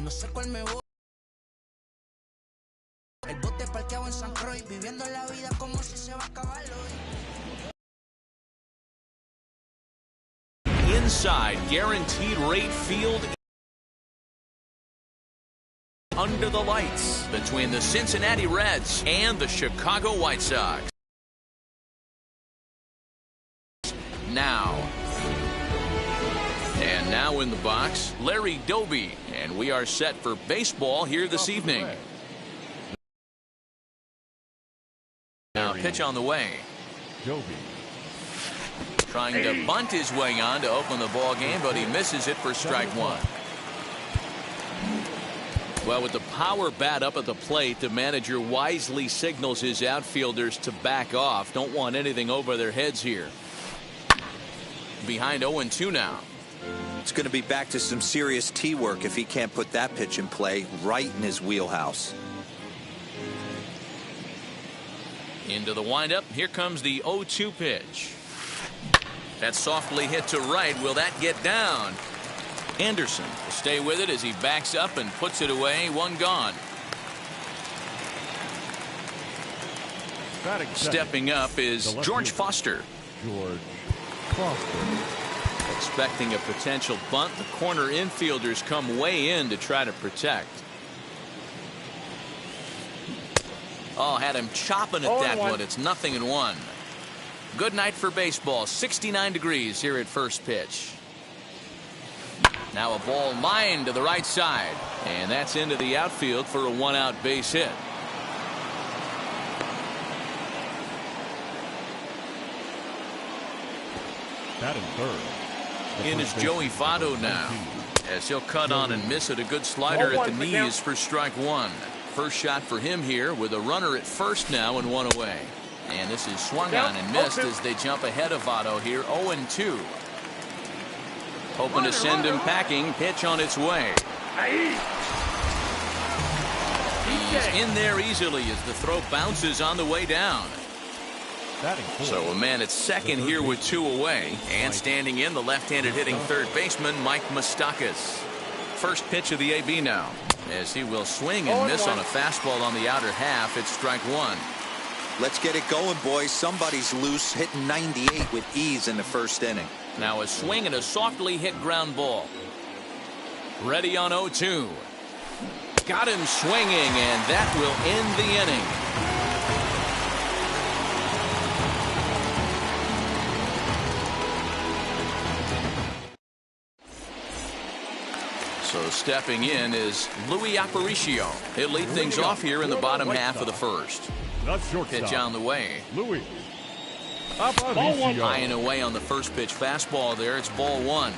No sé cuál me voy. El bote parqueado en San Croix, viviendo la vida como si se va a acabar hoy. Inside Guaranteed Rate Field, under the lights between the Cincinnati Reds and the Chicago White Sox. Now in the box, Larry Doby, and we are set for baseball here this evening. Now pitch on the way. Doby trying to bunt his way on to open the ball game, but he misses it for strike one. Well, with the power bat up at the plate, the manager wisely signals his outfielders to back off. Don't want anything over their heads here. Behind 0-2 now. It's going to be back to some serious tee work if he can't put that pitch in play right in his wheelhouse. Into the windup. Here comes the 0-2 pitch. That's softly hit to right. Will that get down? Anderson will stay with it as he backs up and puts it away. One gone. Stepping up is George Foster. George Foster. Expecting a potential bunt. The corner infielders come way in to try to protect. Oh, had him chopping at that one. It's 0-1. Good night for baseball. 69 degrees here at first pitch. Now a ball lined to the right side, and that's into the outfield for a one-out base hit. Batting third. In is Joey Votto now, as he'll cut on and miss it. A good slider at the knees for strike one. First shot for him here with a runner at first now and one away. And this is swung on and missed as they jump ahead of Votto here. 0-2. Hoping to send him packing. Pitch on its way. He's in there easily as the throw bounces on the way down. So a man at second here with two away. And standing in, the left-handed hitting third baseman, Mike Moustakas. First pitch of the AB now, as he will swing and miss on a fastball on the outer half. It's strike one. Let's get it going, boys. Somebody's loose, hitting 98 with ease in the first inning. Now a swing and a softly hit ground ball. Ready on 0-2. Got him swinging, and that will end the inning. So stepping in is Luis Aparicio. He'll lead things off here in the bottom half of the first. Pitch on the way. Luis High and away on the first pitch fastball there. It's ball one.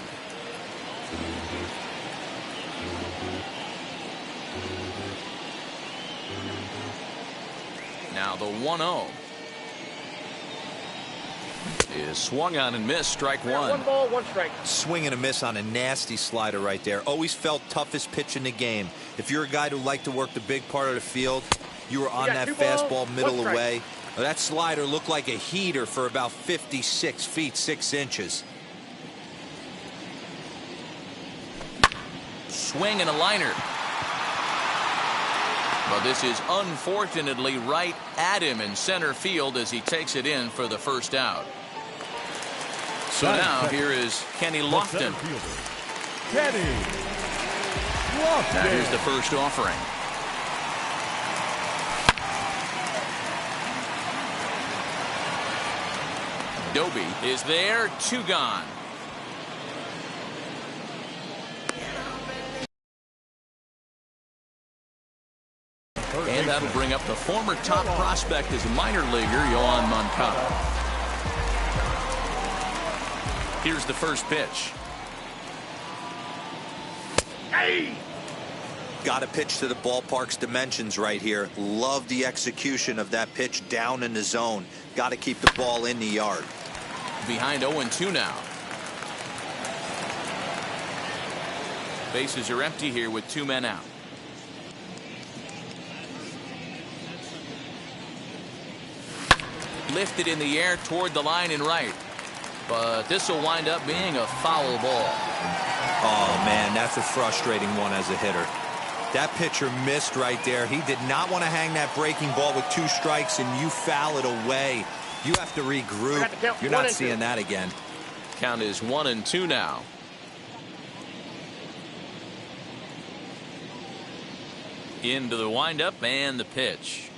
Now the 1-0 is swung on and missed. Strike one. 1 ball, 1 strike. Swing and a miss on a nasty slider right there. Always felt toughest pitch in the game. If you're a guy who liked to work the big part of the field, you were on that fastball middle away. That slider looked like a heater for about 56 feet 6 inches. Swing and a liner. But this is unfortunately right at him in center field as he takes it in for the first out. So now here is Kenny Lofton. Kenny Lofton. Now here's the first offering. Doby is there. 2 gone. And that'll bring up the former top prospect as a minor leaguer, Yohan Moncada. Here's the first pitch. Got to pitch to the ballpark's dimensions right here. Love the execution of that pitch down in the zone. Got to keep the ball in the yard. Behind 0-2 now. Bases are empty here with 2 men out. Lifted in the air toward the line and right. But this will wind up being a foul ball. Oh, man, that's a frustrating one as a hitter. That pitcher missed right there. He did not want to hang that breaking ball with 2 strikes, and you foul it away. You have to regroup. You're not seeing that again. Count is 1-2 now. Into the windup and the pitch.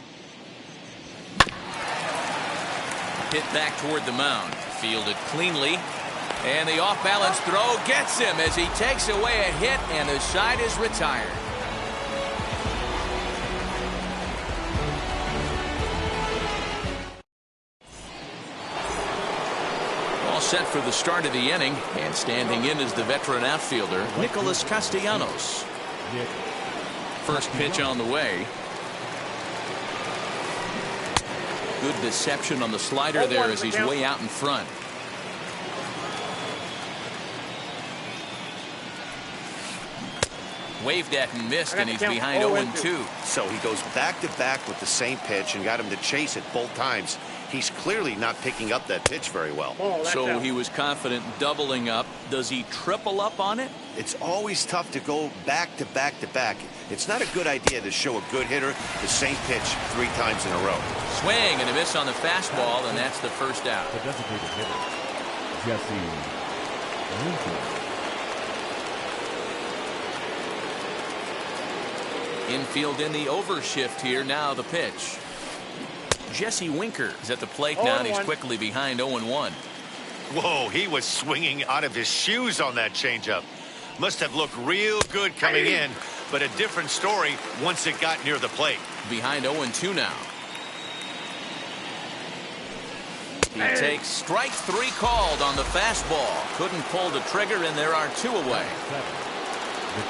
Hit back toward the mound. Fielded cleanly. And the off-balance throw gets him as he takes away a hit, and the side is retired. All set for the start of the inning, and standing in is the veteran outfielder, Nicholas Castellanos. First pitch on the way. Good deception on the slider there as he's way out in front. Waved at and missed, and he's behind 0-2. So he goes back-to-back with the same pitch and got him to chase it both times. He's clearly not picking up that pitch very well. So he was confident doubling up. Does he triple up on it? It's always tough to go back-to-back-to-back. It's not a good idea to show a good hitter the same pitch 3 times in a row. Swing and a miss on the fastball, and that's the first out. The designated hitter, Jesse Winker. Infield in the overshift here. Now the pitch. Jesse Winker is at the plate now, and he's quickly behind 0-1. Whoa, he was swinging out of his shoes on that changeup. Must have looked real good coming in, but a different story once it got near the plate. Behind 0-2 now. He takes strike 3 called on the fastball. Couldn't pull the trigger, and there are 2 away.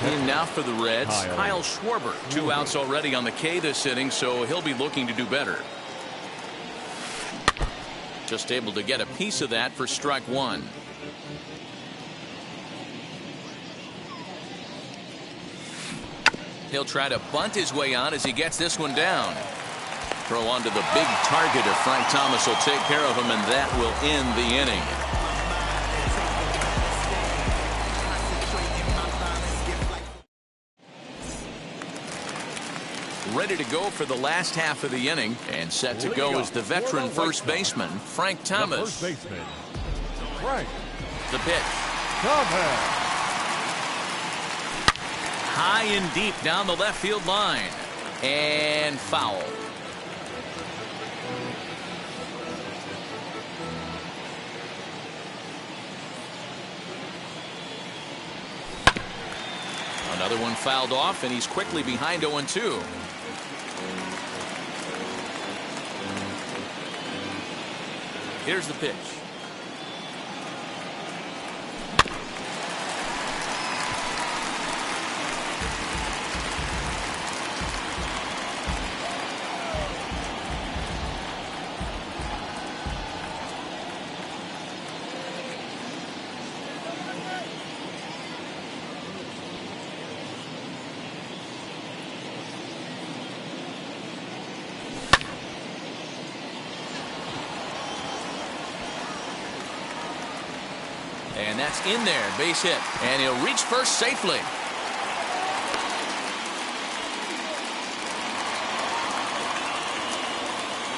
In now for the Reds, Kyle Schwarber. 2 outs already on the K this inning, so he'll be looking to do better. Just able to get a piece of that for strike 1. He'll try to bunt his way on as he gets this one down. Throw onto the big target if Frank Thomas will take care of him, and that will end the inning. Ready to go for the last half of the inning, and set to go is the veteran first baseman, Frank Thomas. The first baseman, Frank. The pitch. Thomas. High and deep down the left field line. And foul. Another one fouled off, and he's quickly behind 0-2. Here's the pitch. And that's in there, base hit, and he'll reach first safely.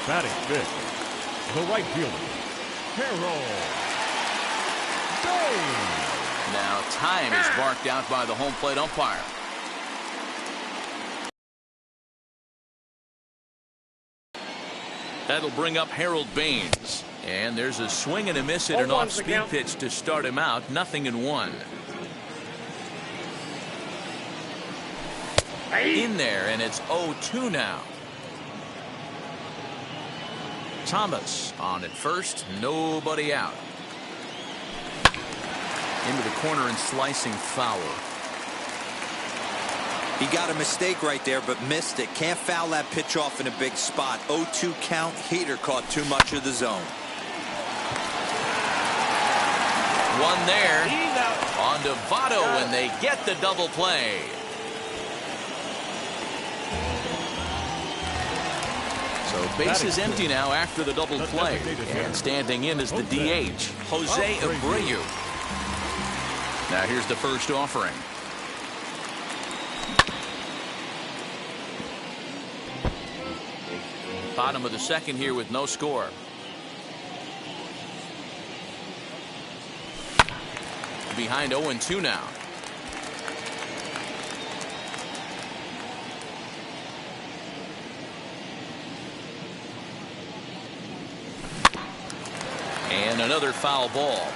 Batting fifth, the right fielder, Harold Baines. Now time is barked out by the home plate umpire. That'll bring up Harold Baines. And there's a swing and a miss at an off-speed pitch to start him out. 0-1. In there, and it's 0-2 now. Thomas on at first, nobody out. Into the corner and slicing foul. He got a mistake right there, but missed it. Can't foul that pitch off in a big spot. 0-2 count. Heater caught too much of the zone. One there on to Votto, and they get the double play. So base is empty now after the double play, and standing in is the DH, Jose Abreu. Now here's the first offering. Bottom of the second here with no score. Behind 0-2 now. And another foul ball.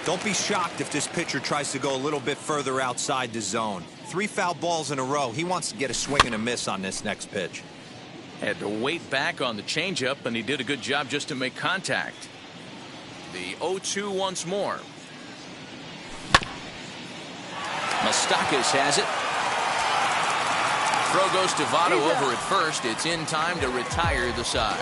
Don't be shocked if this pitcher tries to go a little bit further outside the zone. 3 foul balls in a row. He wants to get a swing and a miss on this next pitch. Had to wait back on the changeup, and he did a good job just to make contact. The 0-2 once more. Moustakas has it. Throw goes to Votto over at first. It's in time to retire the side.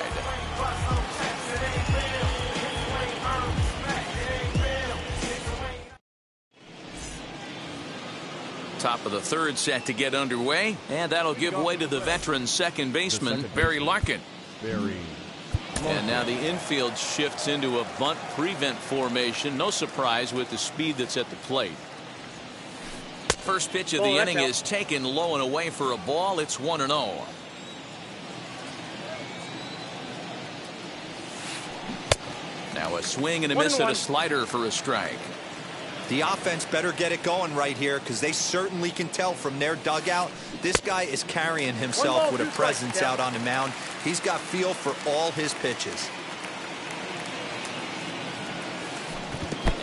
Top of the third set to get underway, and that'll give way to the veteran second baseman, Barry Larkin. And now the infield shifts into a bunt prevent formation. No surprise with the speed that's at the plate. First pitch of the inning is taken low and away for a ball. It's 1-0. Now a swing and a miss at a slider for a strike. The offense better get it going right here, because they certainly can tell from their dugout this guy is carrying himself with a presence out on the mound. He's got feel for all his pitches.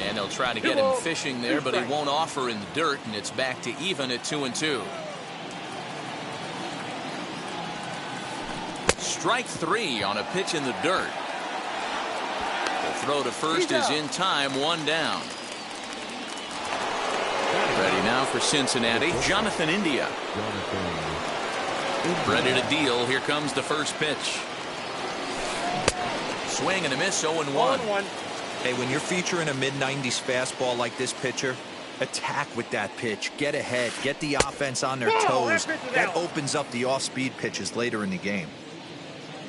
And they'll try to get him fishing there, but he won't offer in the dirt, and it's back to even at 2-2. Strike 3 on a pitch in the dirt. The throw to first is in time, 1 down. Ready now for Cincinnati, Jonathan India. Ready to deal. Here comes the first pitch. Swing and a miss, 0-1. Hey, when you're featuring a mid-90s fastball like this pitcher, attack with that pitch. Get ahead. Get the offense on their toes. That opens up the off-speed pitches later in the game.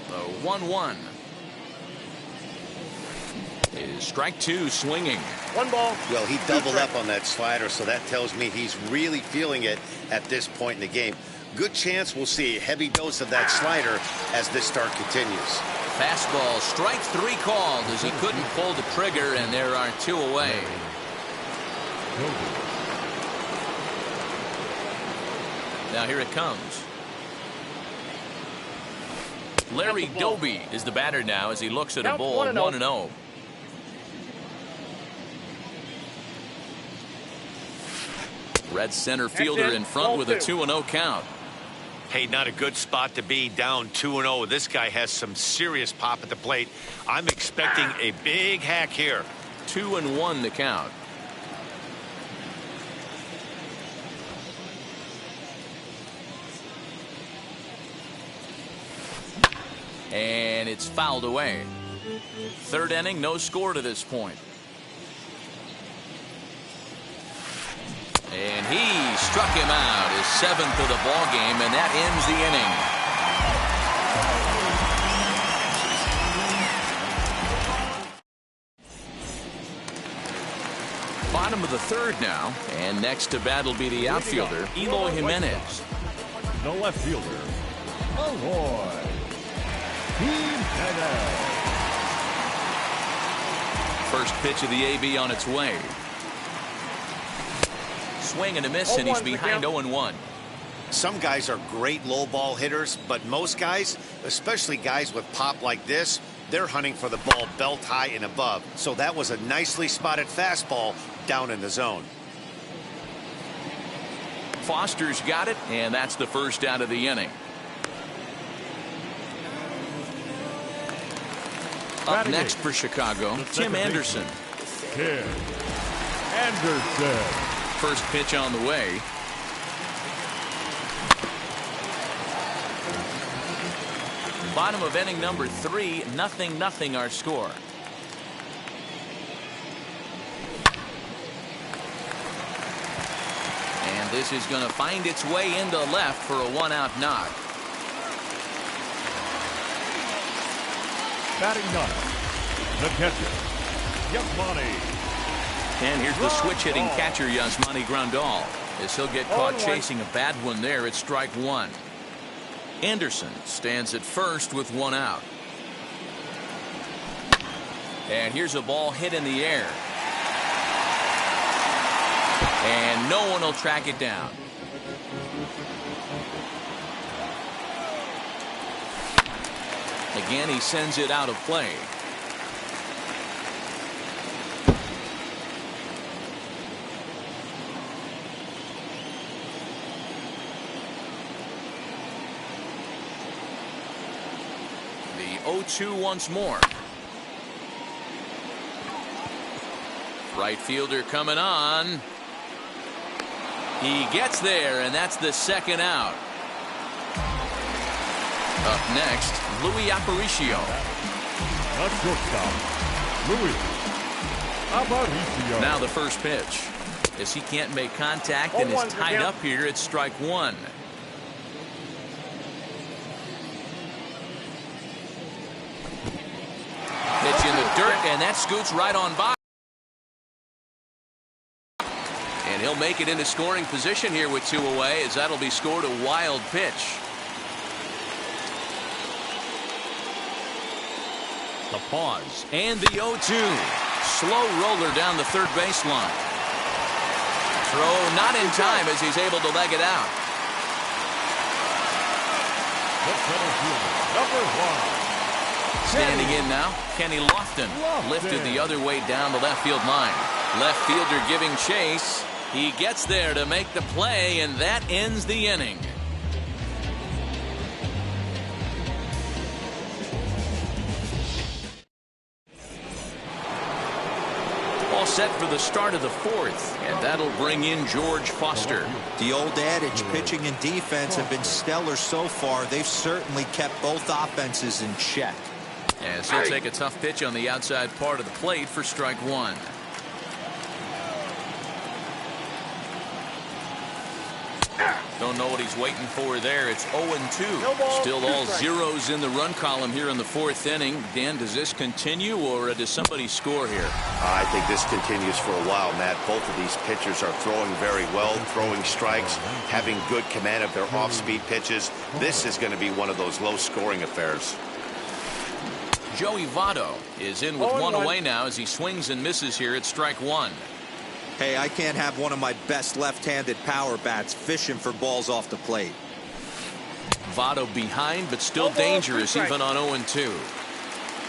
The 1-1. Is strike 2 swinging. 1 ball. Well, he doubled up on that slider, so that tells me he's really feeling it at this point in the game. Good chance we'll see a heavy dose of that slider as this start continues. Fastball, strike 3 called as he couldn't pull the trigger, and there are 2 away. Now here it comes. Larry Doby is the batter now as he looks at a ball, 1-0. Red center fielder in front with a 2-0 count. Hey, not a good spot to be, down 2-0. This guy has some serious pop at the plate. I'm expecting a big hack here. 2-1 the count. And it's fouled away. Third inning, no score to this point. And he struck him out, his 7th of the ball game, and that ends the inning. Bottom of the third now, and next to bat will be the outfielder, Eloy Jimenez. The left fielder, Eloy Jimenez. First pitch of the AB on its way. Swing and a miss, and he's behind 0-1. Some guys are great low ball hitters, but most guys, especially guys with pop like this, they're hunting for the ball belt high and above. So that was a nicely spotted fastball down in the zone. Foster's got it, and that's the first out of the inning. Up next for Chicago, Tim Anderson. Tim Anderson. First pitch on the way. Bottom of inning number 3, 0-0 our score. And this is going to find its way into left for a 1-out knock. Batting ninth, the catcher, Yasmani. And here's the switch-hitting catcher, Yasmani Grandal, as he'll get caught chasing a bad one there at strike 1. Anderson stands at first with one out. And here's a ball hit in the air. And no one will track it down. Again, he sends it out of play. The 0-2 once more. Right fielder coming on. He gets there, and that's the second out. Up next, Louis Aparicio. Not shortstop, Louis Aparicio. Now the first pitch. As he can't make contact and is tied up here, it's strike one. Pitch in the dirt, and that scoots right on by. And he'll make it into scoring position here with two away, as that'll be scored a wild pitch. The pause and the 0-2. Slow roller down the third baseline. Throw not in time as he's able to leg it out. Number one. Standing in now, Kenny Lofton lifted the other way down the left field line. Left fielder giving chase. He gets there to make the play, and that ends the inning. All set for the start of the fourth, and that'll bring in George Foster. The old adage, pitching and defense have been stellar so far. They've certainly kept both offenses in check. As he'll take a tough pitch on the outside part of the plate for strike one. Don't know what he's waiting for there. It's 0-2. Still all zeros in the run column here in the fourth inning. Dan, does this continue, or does somebody score here? I think this continues for a while, Matt. Both of these pitchers are throwing very well, throwing strikes, having good command of their off-speed pitches. This is going to be one of those low-scoring affairs. Joey Votto is in with one away now as he swings and misses here at strike one. Hey, I can't have one of my best left-handed power bats fishing for balls off the plate. Votto behind, but still dangerous even on 0-2.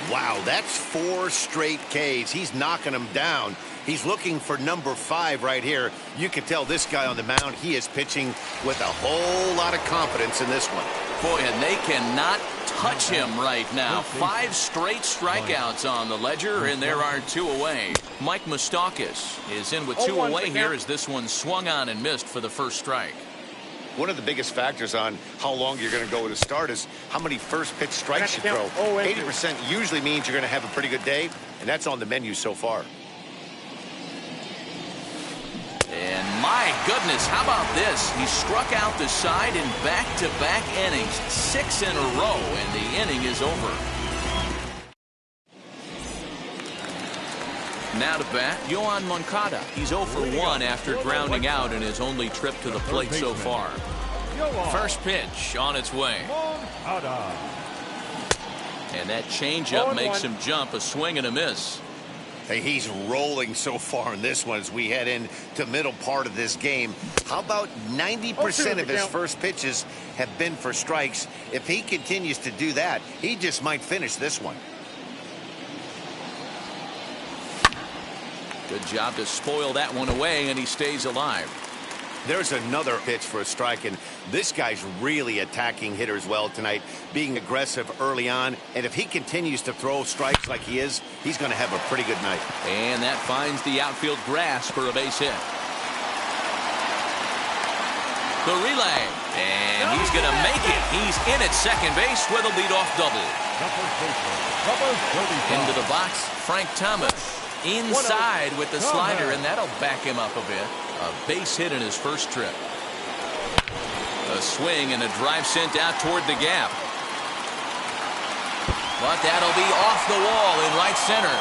Wow, that's 4 straight Ks. He's knocking them down. He's looking for number 5 right here. You can tell this guy on the mound, he is pitching with a whole lot of confidence in this one. Boy, and they cannot touch him right now. 5 straight strikeouts on the ledger, and there are 2 away. Mike Moustakas is in with 2 away here as this one swung on and missed for the first strike. One of the biggest factors on how long you're going to go with a start is how many first pitch strikes you throw. 80% usually means you're going to have a pretty good day, and that's on the menu so far. And my goodness, how about this? He struck out the side in back-to-back innings, 6 in a row, and the inning is over. Now to bat, Yoan Moncada. He's 0 for 1 after grounding out in his only trip to the plate so far. First pitch on its way. And that changeup makes him jump, a swing and a miss. Hey, he's rolling so far in this one as we head into middle part of this game. How about 90% of his first pitches have been for strikes? If he continues to do that, he just might finish this one. Good job to spoil that one away, and he stays alive. There's another pitch for a strike, and this guy's really attacking hitters well tonight, being aggressive early on. And if he continues to throw strikes like he is, he's going to have a pretty good night. And that finds the outfield grass for a base hit. The relay, and he's going to make it. He's in at second base with a leadoff double. Into the box, Frank Thomas. Inside with the slider, and that'll back him up a bit. A base hit in his first trip. A swing and a drive sent out toward the gap. But that'll be off the wall in right center.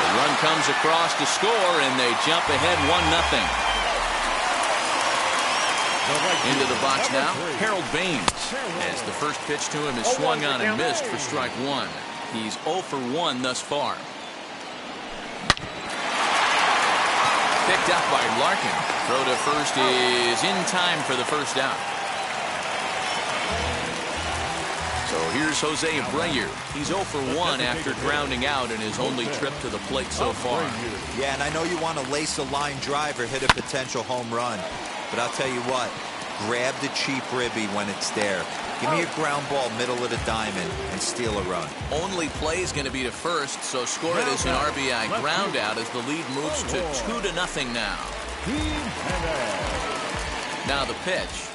The run comes across to score, and they jump ahead 1-0. Into the box now, Harold Baines. As the first pitch to him is swung on and missed for strike one. He's 0 for 1 thus far. Picked up by Larkin. Throw to first is in time for the first out. So here's Jose Abreu. He's 0 for 1 after grounding out in his only trip to the plate so far. Yeah, and I know you want to lace a line drive or hit a potential home run. But I'll tell you what, grab the cheap ribby when it's there. Give me a ground ball middle of the diamond and steal a run. Only play is going to be to first, so score it as an RBI ground out as the lead moves to 2-0 now. Now the pitch.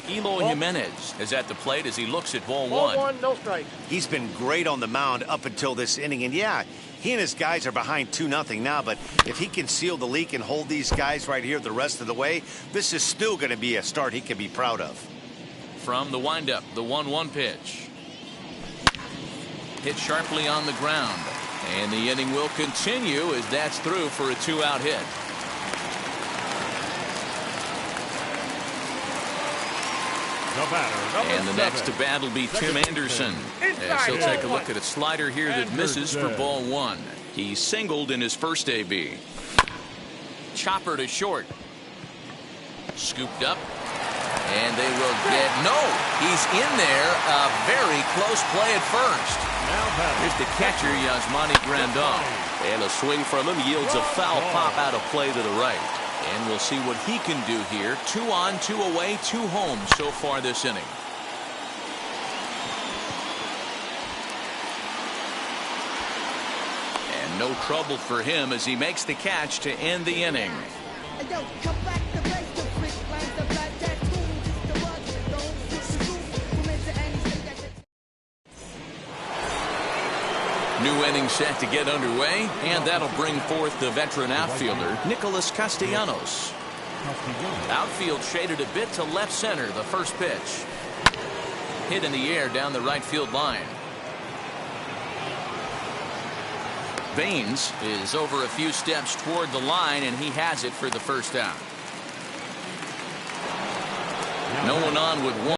Eloy Jimenez is at the plate as he looks at ball one. No strike. He's been great on the mound up until this inning. And yeah, he and his guys are behind 2-0 now. But if he can seal the leak and hold these guys right here the rest of the way, this is still going to be a start he can be proud of. From the windup, the 1-1 pitch. Hit sharply on the ground. And the inning will continue as that's through for a 2-out hit. And the next to bat will be Tim Anderson, as he'll take a look at a slider here that misses for ball one. He singled in his first AB. Chopper to short. Scooped up. And they will get... No! He's in there. A very close play at first. Here's the catcher, Yasmani Grandal. And a swing from him yields a foul pop out of play to the right. And we'll see what he can do here. 2 on, 2 away, 2 home so far this inning. And no trouble for him as he makes the catch to end the inning. New inning set to get underway, and that'll bring forth the veteran outfielder, Nicholas Castellanos. Outfield shaded a bit to left center, the first pitch. Hit in the air down the right field line. Baines is over a few steps toward the line, and he has it for the first out. No one on with one.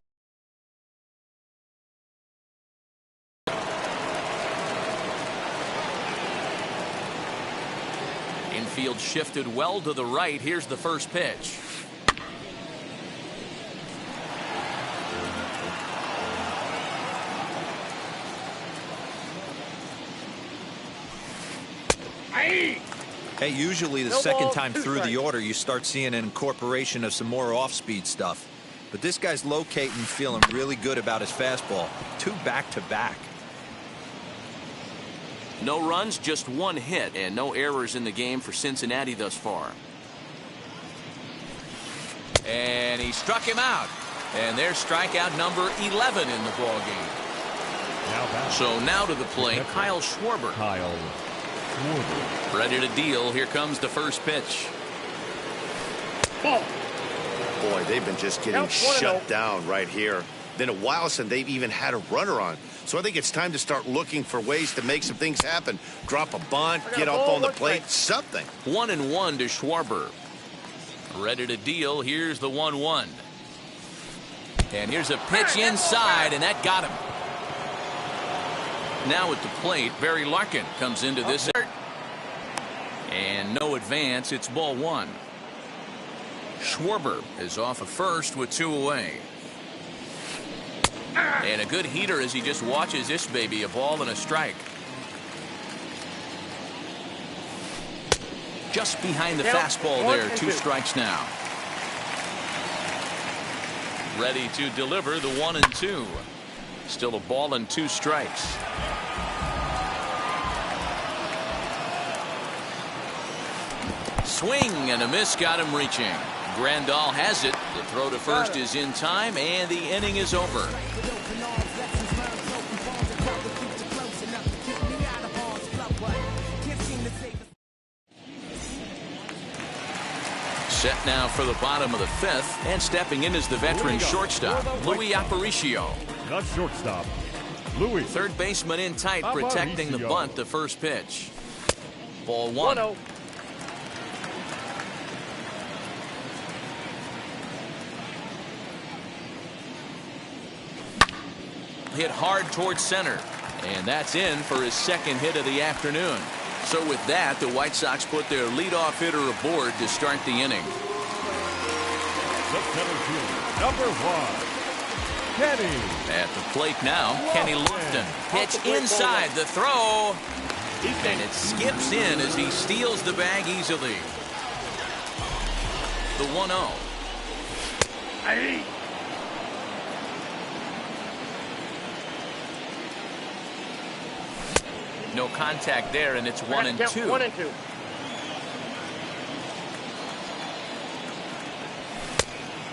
Infield shifted well to the right. Here's the first pitch. Hey, usually the second time through the order, you start seeing an incorporation of some more off-speed stuff. But this guy's locating, feeling really good about his fastball. 2 back-to-back. No runs, just 1 hit, and no errors in the game for Cincinnati thus far. And he struck him out. And there's strikeout number 11 in the ball game. So now to the plate, Kyle Schwarber. Ready to deal. Here comes the first pitch. Boy, they've been just getting shut down right here. Been a while since they've even had a runner on. So I think it's time to start looking for ways to make some things happen. Drop a bunt, get up on the plate, something. 1-1 to Schwarber. Ready to deal. Here's the 1-1. And here's a pitch inside, and that got him. Now at the plate, Barry Larkin comes into this. And no advance. It's ball 1. Schwarber is off of first with 2 away. And a good heater as he just watches this baby, a ball and a strike. Just behind the fastball there, 2 strikes now. Ready to deliver the 1-2. Still a ball and 2 strikes. Swing and a miss got him reaching. Grandal has it. The throw to first is in time, and the inning is over. Set now for the bottom of the 5th, and stepping in is the veteran shortstop, Louis Aparicio. Not shortstop. Louis. Third baseman in tight, protecting the bunt, the first pitch. Ball 1. hit hard towards center. And that's in for his second hit of the afternoon. So with that, the White Sox put their leadoff hitter aboard to start the inning. The center fielder, number 1, Kenny. At the plate now, Kenny Lofton. Pitch inside, the throw. And it skips in as he steals the bag easily. The 1-0. No contact there, and it's 1-2. 1-2.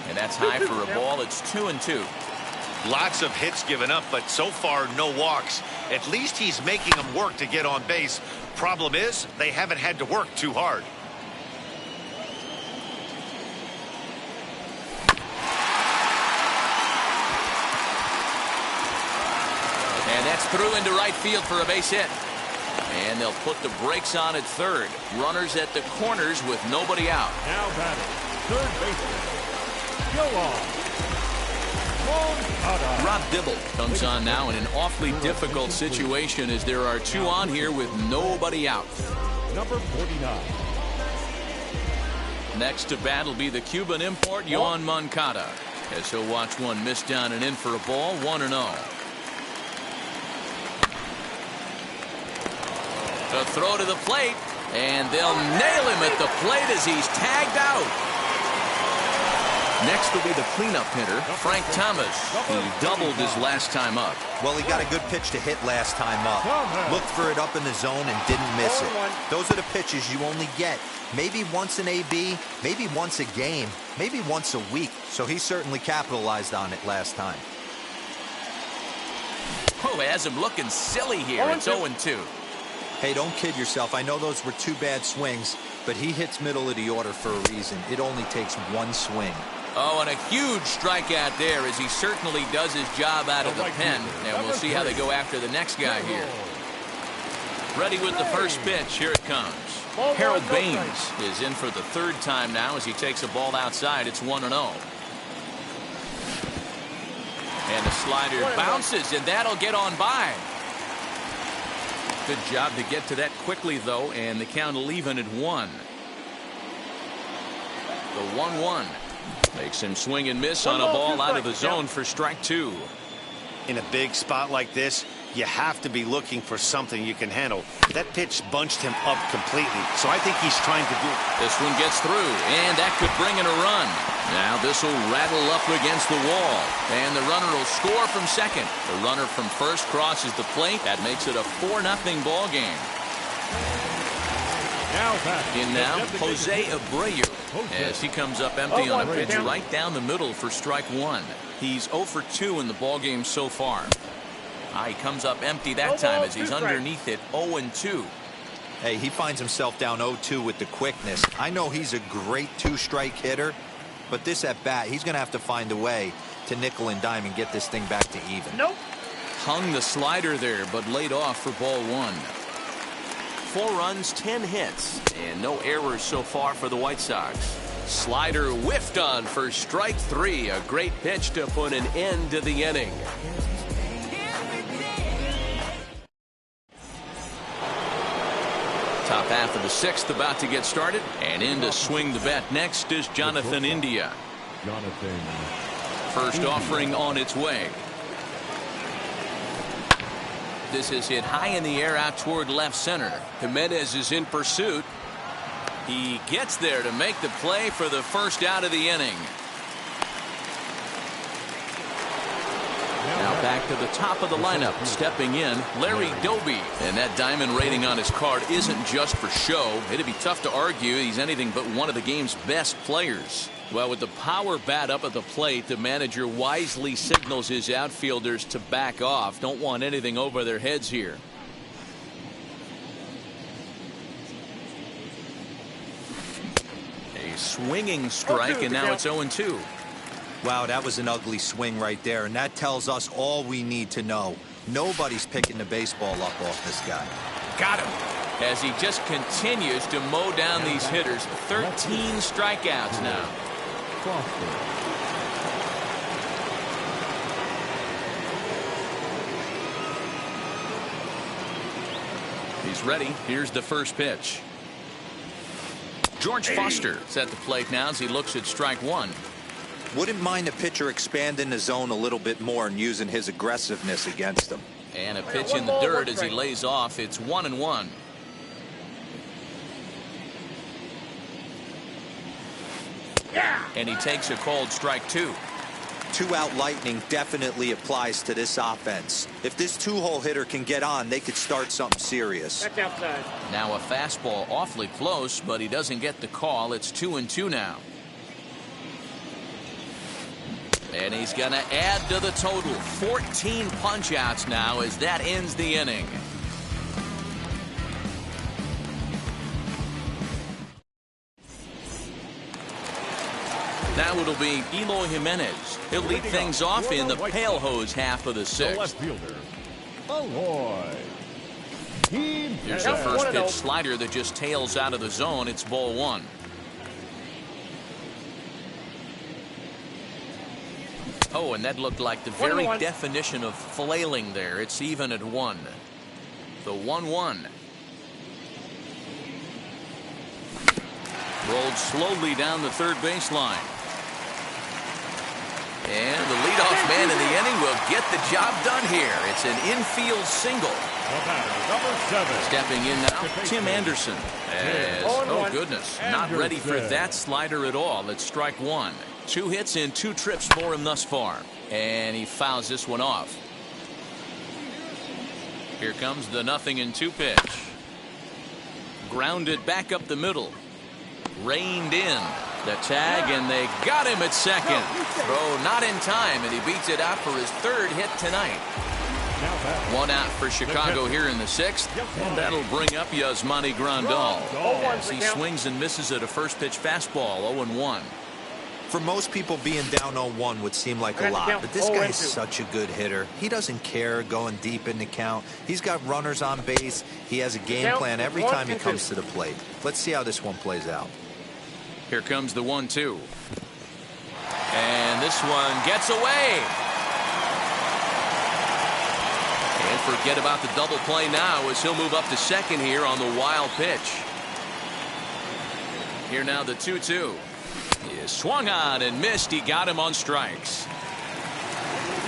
And that's high for a ball. It's 2-2. Lots of hits given up, but so far no walks. At least he's making them work to get on base. Problem is, they haven't had to work too hard. And that's through into right field for a base hit. And they'll put the brakes on at third. Runners at the corners with nobody out. Now batting, third baseman, go on. Rob Dibble comes on now in an awfully difficult situation as there are two on here with nobody out. Number 49. Next to bat will be the Cuban import, Yoan Moncada. As he'll watch one miss down and in for a ball, 1-0. The throw to the plate, and they'll nail him at the plate as he's tagged out. Next will be the cleanup hitter, Frank Thomas, who doubled his last time up. Well, he got a good pitch to hit last time up. Looked for it up in the zone and didn't miss it. Those are the pitches you only get maybe once an AB, maybe once a game, maybe once a week. So he certainly capitalized on it last time. Oh, has him looking silly here. It's 0-2. Hey, don't kid yourself. I know those were two bad swings, but he hits middle of the order for a reason. It only takes one swing. Oh, and a huge strikeout there as he certainly does his job out of the pen. And we'll see how they go after the next guy here. Ready with the first pitch. Here it comes. Harold Baines is in for the third time now as he takes a ball outside. It's 1-0. And the slider bounces, and that'll get on by. Good job to get to that quickly, though, and the count will even at 1. The 1-1 makes him swing and miss on a ball out of the zone for strike 2. In a big spot like this, you have to be looking for something you can handle. That pitch bunched him up completely, so I think he's trying to do it. This one gets through, and that could bring in a run. Now this will rattle up against the wall, and the runner will score from second. The runner from first crosses the plate. That makes it a 4-0 ball game. In now, Jose Abreu, as he comes up empty on a pitch right down the middle for strike 1. He's 0 for 2 in the ball game so far. He comes up empty that time as he's underneath it, 0-2. Hey, he finds himself down 0-2 with the quickness. I know he's a great two-strike hitter, but this at bat, he's going to have to find a way to nickel and dime and get this thing back to even. Nope. Hung the slider there, but laid off for ball 1. 4 runs, 10 hits, and no errors so far for the White Sox. Slider whiffed on for strike 3. A great pitch to put an end to the inning. Top half of the 6th about to get started, and in to swing the bat next is Jonathan India. First offering on its way. This is hit high in the air out toward left center. Jimenez is in pursuit. He gets there to make the play for the first out of the inning. Now back to the top of the lineup, stepping in, Larry Doby. And that diamond rating on his card isn't just for show. It'd be tough to argue he's anything but one of the game's best players. Well, with the power bat up at the plate, the manager wisely signals his outfielders to back off. Don't want anything over their heads here. A swinging strike, and now it's 0-2. Wow, that was an ugly swing right there, and that tells us all we need to know. Nobody's picking the baseball up off this guy. Got him. As he just continues to mow down these hitters. 13 strikeouts now. He's ready. Here's the first pitch. George Foster at the plate now as he looks at strike one. Wouldn't mind a pitcher expanding the zone a little bit more and using his aggressiveness against him. And a pitch in the dirt as he lays off. It's 1-1. And he takes a called strike two. Two-out lightning definitely applies to this offense. If this two-hole hitter can get on, they could start something serious. That's outside. Now a fastball awfully close, but he doesn't get the call. It's 2-2 now. And he's going to add to the total. 14 punch-outs now as that ends the inning. Now it'll be Eloy Jimenez. He'll lead things off in the pale hose half of the sixth. Left fielder, Eloy. Here's a first pitch slider that just tails out of the zone. It's ball one. Oh, and that looked like the very definition of flailing there. It's even at 1. The 1-1. Rolled slowly down the third baseline. And the leadoff man in the inning will get the job done here. It's an infield single. Number 7. Stepping in now, Tim Anderson. Oh, goodness. Not ready for that slider at all. It's strike one. 2 hits and 2 trips for him thus far. And he fouls this one off. Here comes the 0-2 pitch. Grounded back up the middle. Reined in. The tag, and they got him at second. Throw not in time, and he beats it out for his 3rd hit tonight. 1 out for Chicago here in the 6th, and that'll bring up Yasmani Grandal as he swings and misses at a first pitch fastball. 0-1. For most people, being down 0-1 would seem like a lot, but this guy is such a good hitter. He doesn't care going deep in the count. He's got runners on base. He has a game plan every time he comes to the plate. Let's see how this one plays out. Here comes the 1-2. And this one gets away. And forget about the double play now as he'll move up to second here on the wild pitch. Here now the 2-2. He swung on and missed. He got him on strikes.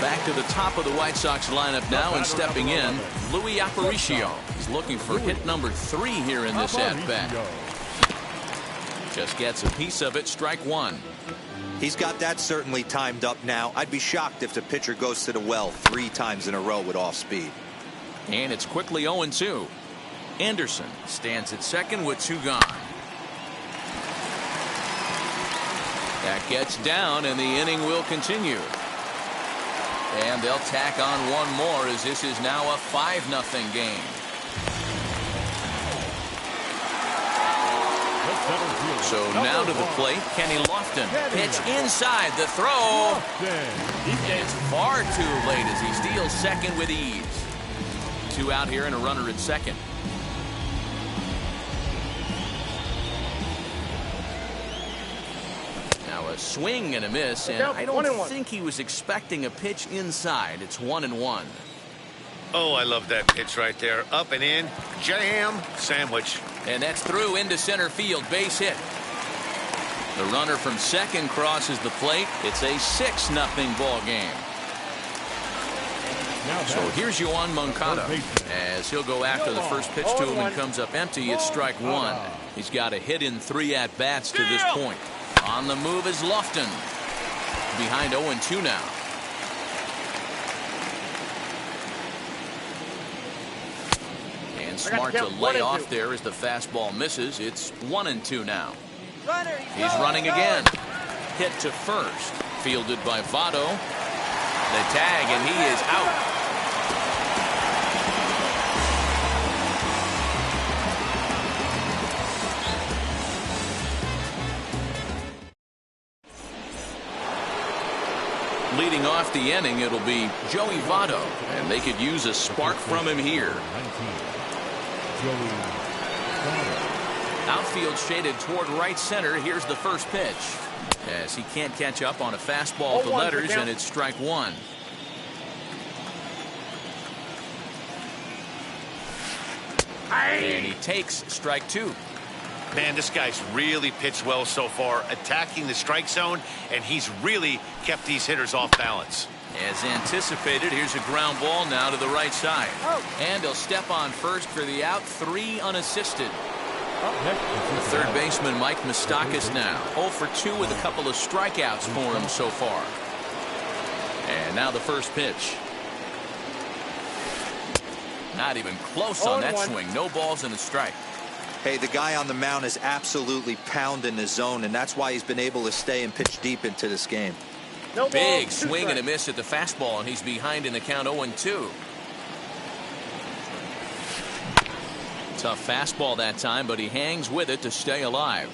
Back to the top of the White Sox lineup now, and stepping in, Luis Aparicio. He's looking for hit number 3 here in this at-bat. Just gets a piece of it. Strike one. He's got that certainly timed up now. I'd be shocked if the pitcher goes to the well 3 times in a row with off speed. And it's quickly 0-2. Anderson stands at second with 2 gone. That gets down, and the inning will continue. And they'll tack on 1 more as this is now a 5-0 game. So now to the plate, Kenny Lofton. Pitch inside, the throw. It's far too late as he steals second with ease. 2 out here and a runner at second. Now a swing and a miss, and I don't think he was expecting a pitch inside. It's 1-1. Oh, I love that pitch right there. Up and in, jam, sandwich. And that's through into center field, base hit. The runner from second crosses the plate. It's a 6-0 ball game. So here's Yoan Moncada as he'll go after the first pitch to him and comes up empty. It's strike one. He's got a hit in 3 at-bats to this point. On the move is Lofton. Behind 0-2 now. And smart to lay off there as the fastball misses. It's 1-2 now. He's running again. Hit to first. Fielded by Votto. The tag, and he is out. Leading off the inning, it'll be Joey Votto, and they could use a spark from him here. Outfield shaded toward right center. Here's the first pitch. As he can't catch up on a fastball to letters, and it's strike one. And he takes strike 2. Man, this guy's really pitched well so far, attacking the strike zone, and he's really kept these hitters off balance. As anticipated, here's a ground ball now to the right side. And he'll step on first for the out, 3 unassisted. The third baseman, Mike Moustakas, now 0 for 2 with a couple of strikeouts for him so far. And now the first pitch. Not even close on that swing. No balls and a strike. Hey, the guy on the mound is absolutely pounding the zone, and that's why he's been able to stay and pitch deep into this game. Big swing and a miss at the fastball, and he's behind in the count 0-2. Tough fastball that time, but he hangs with it to stay alive.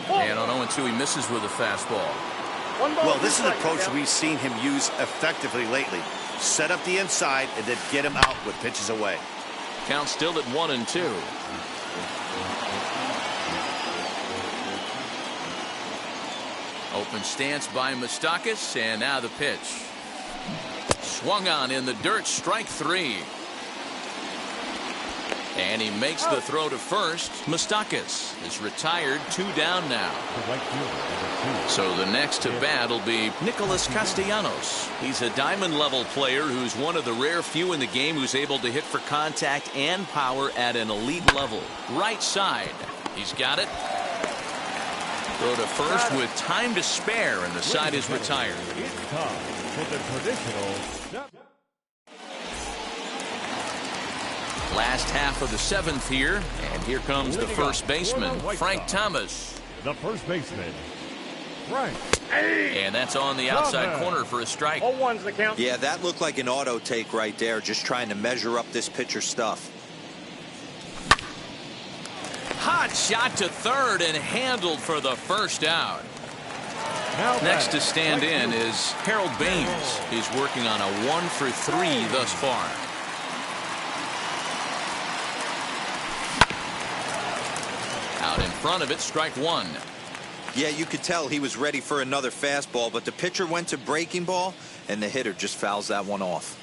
And on 0-2, he misses with a fastball. Well, this is an approach we've seen him use effectively lately. Set up the inside and then get him out with pitches away. Count still at 1-2. Open stance by Moustakas, and now the pitch. Swung on in the dirt, strike 3. And he makes the throw to first. Moustakas is retired, 2 down now. So the next to bat will be Nicholas Castellanos. He's a diamond level player who's one of the rare few in the game who's able to hit for contact and power at an elite level. Right side. He's got it. Throw to first with time to spare, and the side is retired. It's time for the traditional step. Last half of the 7th here, and here comes the first baseman, Frank Thomas. The first baseman, Frank. And that's on the outside corner for a strike. 0-1's the count. Yeah, that looked like an auto take right there, just trying to measure up this pitcher's stuff. Hot shot to third and handled for the first out. Next to stand in is Harold Baines. He's working on a 1 for 3 thus far. Out in front of it, strike 1. Yeah, you could tell he was ready for another fastball, but the pitcher went to breaking ball, and the hitter just fouls that one off.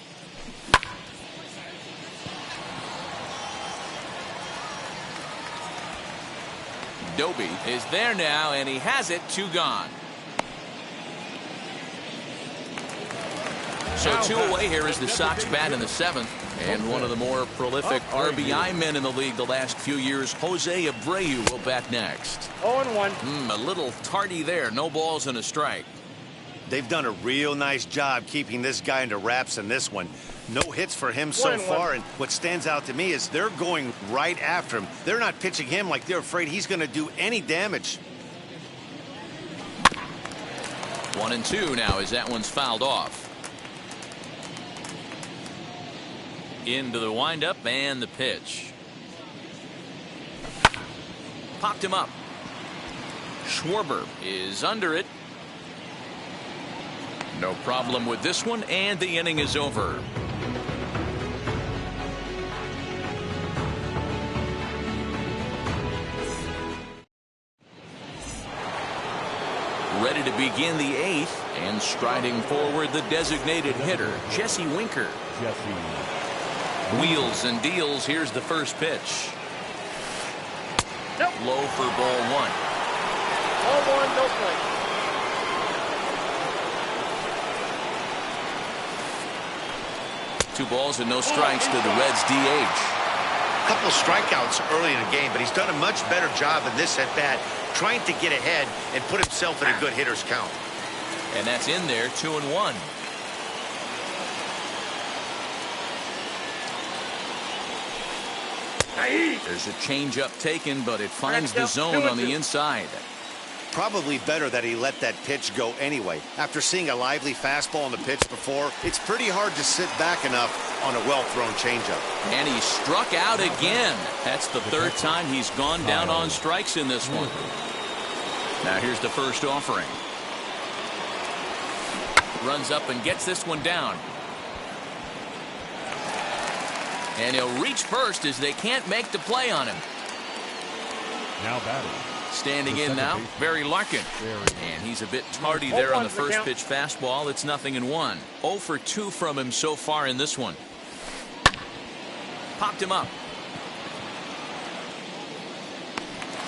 Doby is there now, and he has it, 2 gone. So 2 away here is the Sox bat in the 7th. And one of the more prolific RBI men in the league the last few years, Jose Abreu, will bat next. 0-1. A little tardy there. No balls and a strike. They've done a real nice job keeping this guy into wraps in this one. No hits for him so far, and what stands out to me is they're going right after him. They're not pitching him like they're afraid he's going to do any damage. 1-2 now as that one's fouled off. Into the windup and the pitch. Popped him up. Schwarber is under it. No problem with this one, and the inning is over. Ready to begin the 8th, and striding forward the designated hitter, Jesse Winker. Wheels and deals. Here's the first pitch. Low for ball 1. 0-1, no play. Two balls and no strikes to the Reds DH. Couple strikeouts early in the game, but he's done a much better job in this at bat, trying to get ahead and put himself in a good hitter's count. And that's in there, 2-1. There's a changeup taken, but it finds the zone on the inside. Probably better that he let that pitch go anyway. After seeing a lively fastball on the pitch before, it's pretty hard to sit back enough on a well-thrown changeup. And he struck out again. That's the 3rd time he's gone down on strikes in this one. Now here's the first offering. Runs up and gets this one down. And he'll reach first as they can't make the play on him. Now batting. Standing in now, Barry Larkin. And he's a bit tardy there on the first pitch fastball. It's 0-1. 0 for 2 from him so far in this one. Popped him up.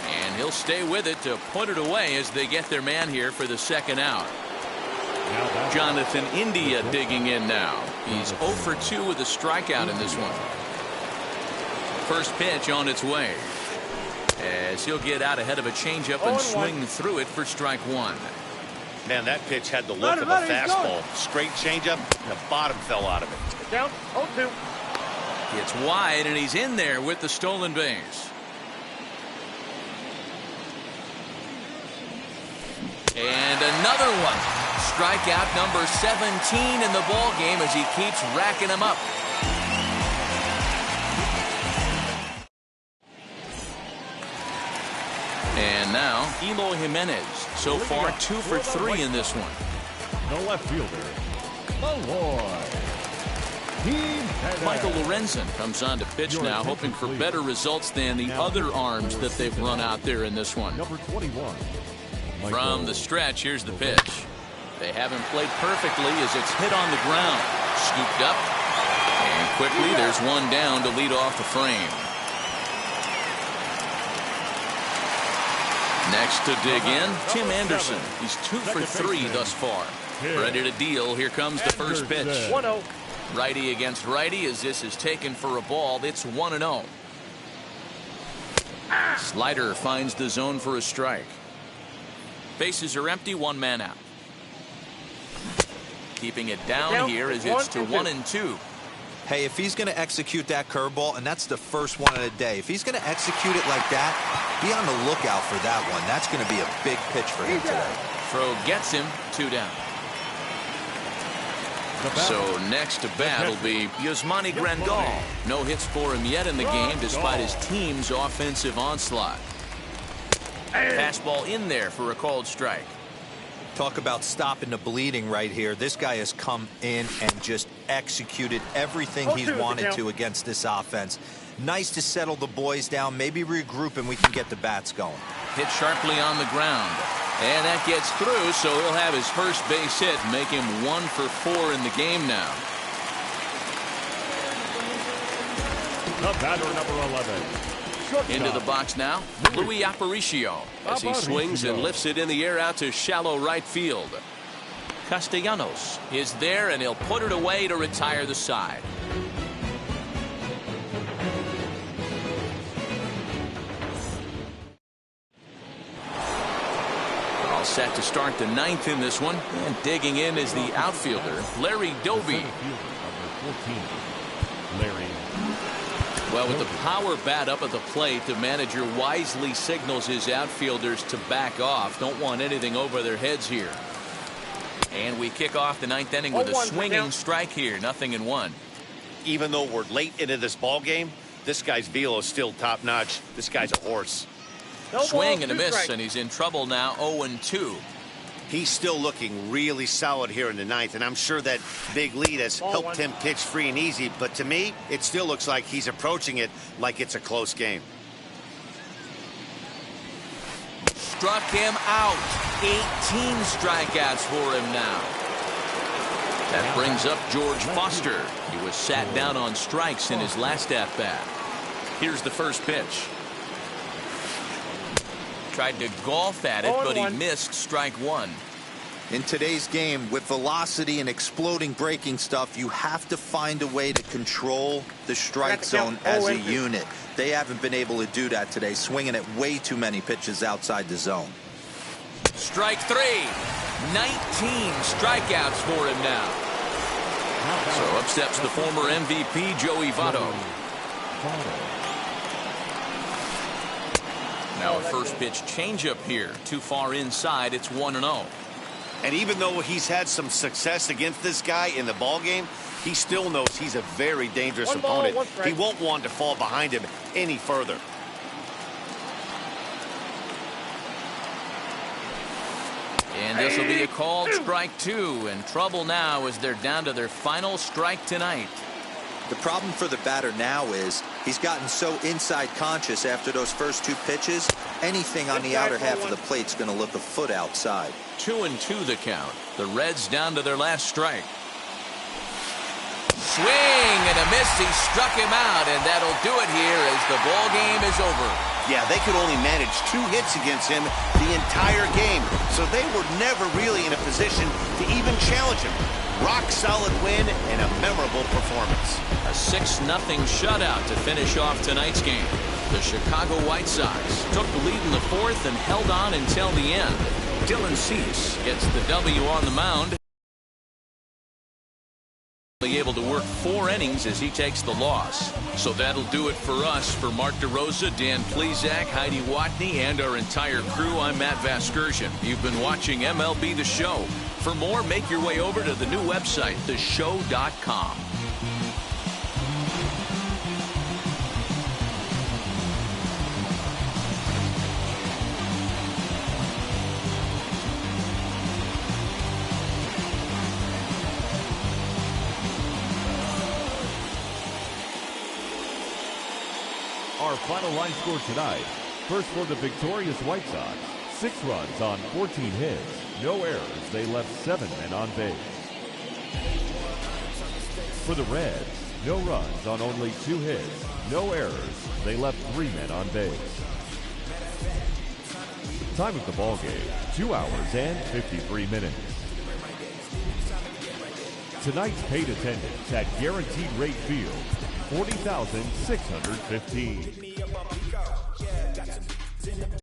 And he'll stay with it to put it away as they get their man here for the second out. Jonathan India digging in now. He's 0 for 2 with a strikeout in this one. First pitch on its way, as he'll get out ahead of a changeup and swing through it for strike 1. Man, that pitch had the look of a fastball. Straight changeup, and the bottom fell out of it. Down 0-2. It's wide, and he's in there with the stolen base. And another one. Strikeout number 17 in the ball game as he keeps racking them up. And now Eloy Jimenez, so far 2 for 3 in this one. The left fielder, Michael Lorenzen comes on to pitch now, hoping for better results than the other arms that they've run out there in this one. Number 21. From the stretch, here's the pitch. They haven't played perfectly as it's hit on the ground. Scooped up. And quickly there's one down to lead off the frame. Next to dig in, Tim Anderson. He's 2 for 3 thus far. Ready to deal. Here comes the first pitch. 1-0. Righty against righty as this is taken for a ball. It's 1-0. Slider finds the zone for a strike. Bases are empty, 1 man out. Keeping it down here as it's to 1-2. Hey, if he's going to execute that curveball, and that's the first one of the day, if he's going to execute it like that, be on the lookout for that one. That's going to be a big pitch for him today. Throw gets him, 2 down. So next to bat will be Yasmani Grandal. No hits for him yet in the game despite his team's offensive onslaught. Fastball in there for a called strike. Talk about stopping the bleeding right here. This guy has come in and just executed everything he's wanted to against this offense. Nice to settle the boys down, maybe regroup, and we can get the bats going. Hit sharply on the ground. And that gets through, so he'll have his first base hit, make him 1 for 4 in the game now. The batter, number 11. Into the box now, Louis Aparicio, as he swings and lifts it in the air out to shallow right field. Castellanos is there, and he'll put it away to retire the side. All set to start the 9th in this one, and digging in is the outfielder, Larry Doby. Well, with the power bat up at the plate, the manager wisely signals his outfielders to back off. Don't want anything over their heads here. And we kick off the 9th inning with a swinging strike here, 0-1. Even though we're late into this ball game, this guy's velo is still top notch. This guy's a horse. Swing and a miss, and he's in trouble now, 0-2. He's still looking really solid here in the 9th, and I'm sure that big lead has helped him pitch free and easy, but to me, it still looks like he's approaching it like it's a close game. Struck him out. 18 strikeouts for him now. That brings up George Foster. He was sat down on strikes in his last at-bat. Here's the first pitch. Tried to golf at it, but he missed strike 1. In today's game, with velocity and exploding breaking stuff, you have to find a way to control the strike zone as a unit. They haven't been able to do that today, swinging at way too many pitches outside the zone. Strike 3. 19 strikeouts for him now. So up steps the former MVP, Joey Votto. Now a first pitch changeup here. Too far inside. It's 1-0. And even though he's had some success against this guy in the ball game, he still knows he's a very dangerous opponent. He won't want to fall behind him any further. And this will be a called strike 2. And trouble now as they're down to their final strike tonight. The problem for the batter now is He's gotten so inside conscious after those first 2 pitches. Anything on the outer half of the plate's going to look a foot outside. 2-2 the count. The Reds down to their last strike. Swing and a miss. He struck him out, and that'll do it here as the ball game is over. Yeah, they could only manage 2 hits against him the entire game, so they were never really in a position to even challenge him. Rock solid win and a memorable performance. A 6-0 shutout to finish off tonight's game. The Chicago White Sox took the lead in the 4th and held on until the end. Dylan Cease gets the W on the mound. Able to work 4 innings as he takes the loss. So that'll do it for us. For Mark DeRosa, Dan Plezak, Heidi Watney, and our entire crew, I'm Matt Vasgersian. You've been watching MLB The Show. For more, make your way over to the new website, theshow.com. Our final line score tonight. First for the victorious White Sox, 6 runs on 14 hits. No errors. They left 7 men on base. For the Reds, no runs on only 2 hits. No errors. They left 3 men on base. Time of the ball game, 2 hours and 53 minutes. Tonight's paid attendance at Guaranteed Rate Field, 40,615.